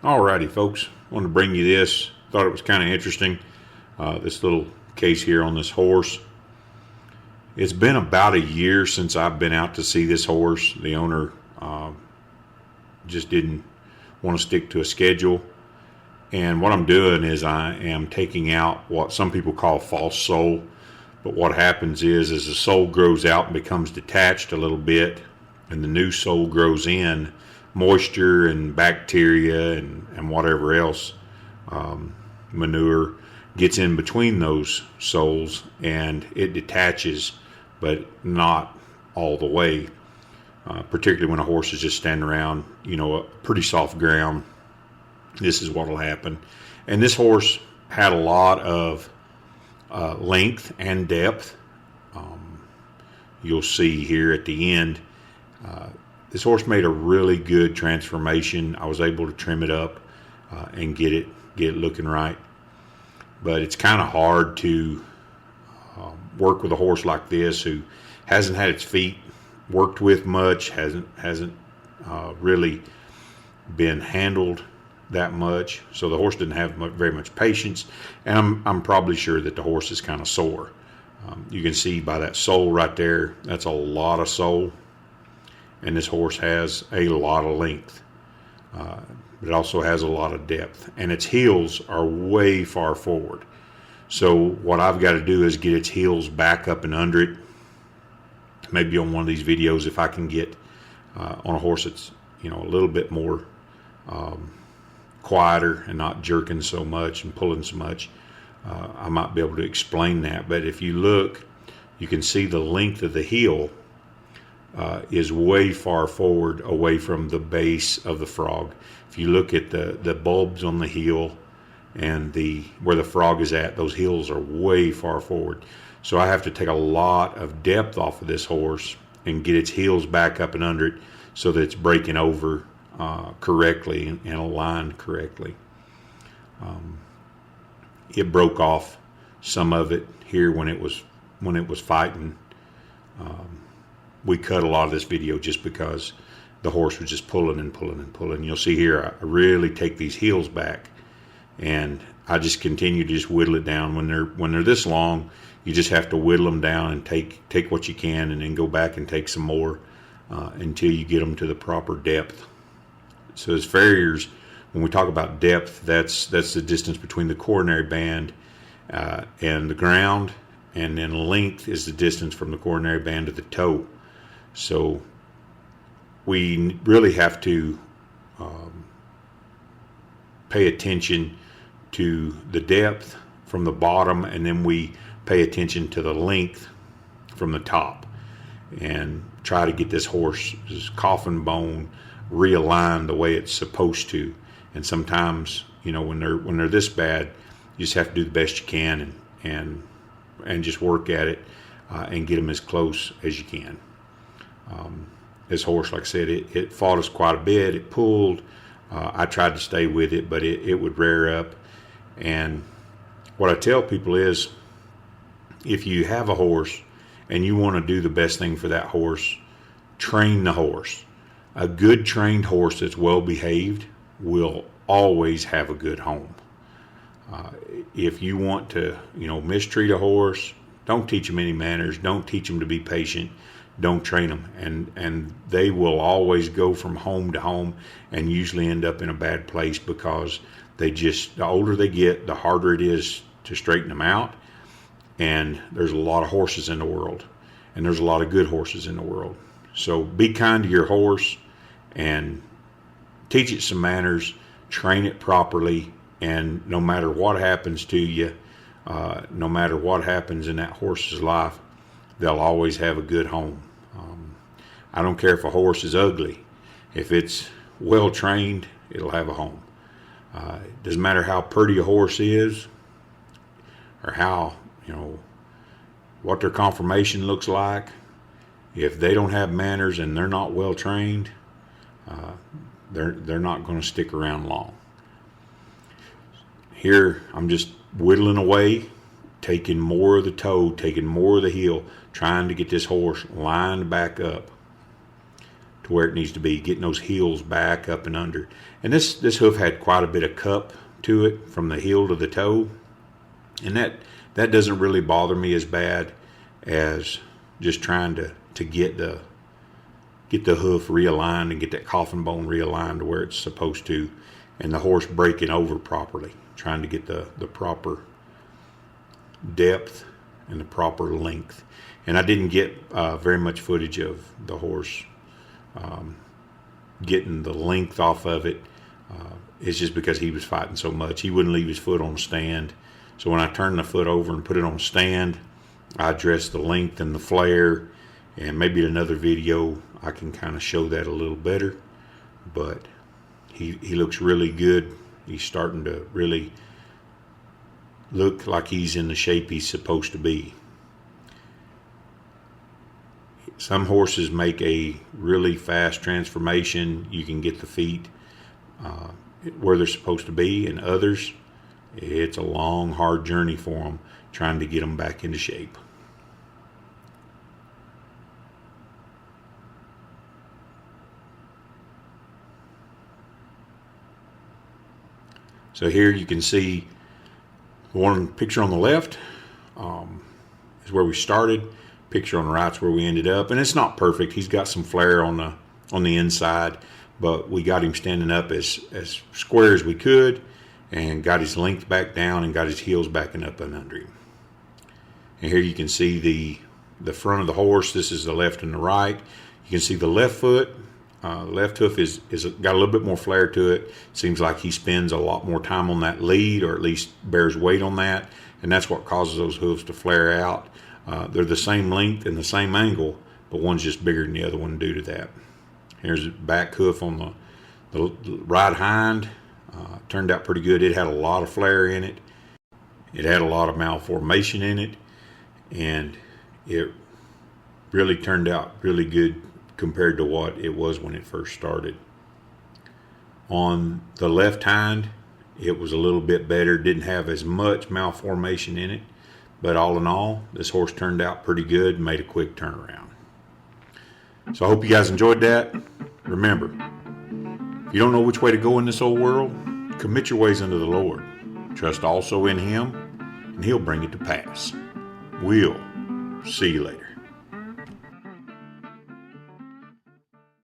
Alrighty, folks, I wanted to bring you this. Thought it was kind of interesting. This little case here on this horse. It's been about a year since I've been out to see this horse. The owner just didn't want to stick to a schedule. And what I'm doing is I am taking out what some people call false sole. But what happens is as the sole grows out and becomes detached a little bit, and the new sole grows in, moisture and bacteria and whatever else, manure, gets in between those soles and it detaches, but not all the way, particularly when a horse is just standing around, a pretty soft ground. This is what will happen. And this horse had a lot of length and depth. You'll see here at the end, this horse made a really good transformation. I was able to trim it up and get it looking right. But it's kind of hard to work with a horse like this who hasn't had its feet worked with much, hasn't really been handled that much. So the horse didn't have very much patience, and I'm probably sure that the horse is kind of sore. You can see by that sole right there, that's a lot of sole. And this horse has a lot of length. But it also has a lot of depth. And its heels are way far forward. So what I've got to do is get its heels back up and under it. Maybe on one of these videos, if I can get on a horse that's a little bit more quieter and not jerking so much and pulling so much, I might be able to explain that. But if you look, you can see the length of the heel is way far forward away from the base of the frog. If you look at the bulbs on the heel and where the frog is at, those heels are way far forward. So I have to take a lot of depth off of this horse and get its heels back up and under it so that it's breaking over correctly and aligned correctly. It broke off some of it here when it was fighting. We cut a lot of this video just because the horse was just pulling and pulling and pulling. You'll see here, I really take these heels back, and I just continue to just whittle it down. When they're this long, you just have to whittle them down and take what you can, and then go back and take some more until you get them to the proper depth. So as farriers, when we talk about depth, that's the distance between the coronary band and the ground, and then length is the distance from the coronary band to the toe. So we really have to pay attention to the depth from the bottom, and then we pay attention to the length from the top, and try to get this horse's coffin bone realigned the way it's supposed to. And sometimes, when they're this bad, you just have to do the best you can and just work at it and get them as close as you can. This horse, like I said, it fought us quite a bit. It pulled. I tried to stay with it, but it would rear up. And what I tell people is, if you have a horse and you want to do the best thing for that horse, train the horse. A good trained horse that's well behaved will always have a good home. If you want to, mistreat a horse, don't teach them any manners. Don't teach them to be patient. Don't train them, and they will always go from home to home and usually end up in a bad place, because the older they get, the harder it is to straighten them out. And there's a lot of horses in the world, and there's a lot of good horses in the world. So be kind to your horse and teach it some manners, train it properly, and no matter what happens to you, no matter what happens in that horse's life, they'll always have a good home. I don't care if a horse is ugly. If it's well trained, it'll have a home. It doesn't matter how pretty a horse is, or how, what their conformation looks like. If they don't have manners and they're not well trained, they're not going to stick around long. Here, I'm just whittling away, taking more of the toe, taking more of the heel, trying to get this horse lined back up to where it needs to be, getting those heels back up and under. And this hoof had quite a bit of cup to it from the heel to the toe, and that doesn't really bother me as bad as just trying to get the hoof realigned and get that coffin bone realigned to where it's supposed to, and the horse breaking over properly, trying to get the proper depth and the proper length. And I didn't get very much footage of the horse getting the length off of it. It's just because he was fighting so much. He wouldn't leave his foot on the stand. So when I turned the foot over and put it on the stand, I addressed the length and the flare, and maybe in another video I can kind of show that a little better. But he looks really good. He's starting to really look like he's in the shape he's supposed to be. Some horses make a really fast transformation. You can get the feet where they're supposed to be, and others, it's a long, hard journey for them trying to get them back into shape. So here you can see one picture on the left is where we started. Picture on the right is where we ended up, and it's not perfect. He's got some flare on the inside, but we got him standing up as square as we could, and got his length back down and got his heels backing up and under him. And here you can see the front of the horse. This is the left and the right. You can see the left foot. The left hoof is got a little bit more flare to it. Seems like he spends a lot more time on that lead, or at least bears weight on that, and that's what causes those hooves to flare out. They're the same length and the same angle, but one's just bigger than the other one due to that. Here's the back hoof on the right hind. Turned out pretty good. It had a lot of flare in it. It had a lot of malformation in it, and it really turned out really good compared to what it was when it first started. On the left hind, it was a little bit better. Didn't have as much malformation in it, but all in all, this horse turned out pretty good and made a quick turnaround. So I hope you guys enjoyed that. Remember, if you don't know which way to go in this old world, commit your ways unto the Lord. Trust also in Him, and He'll bring it to pass. We'll see you later.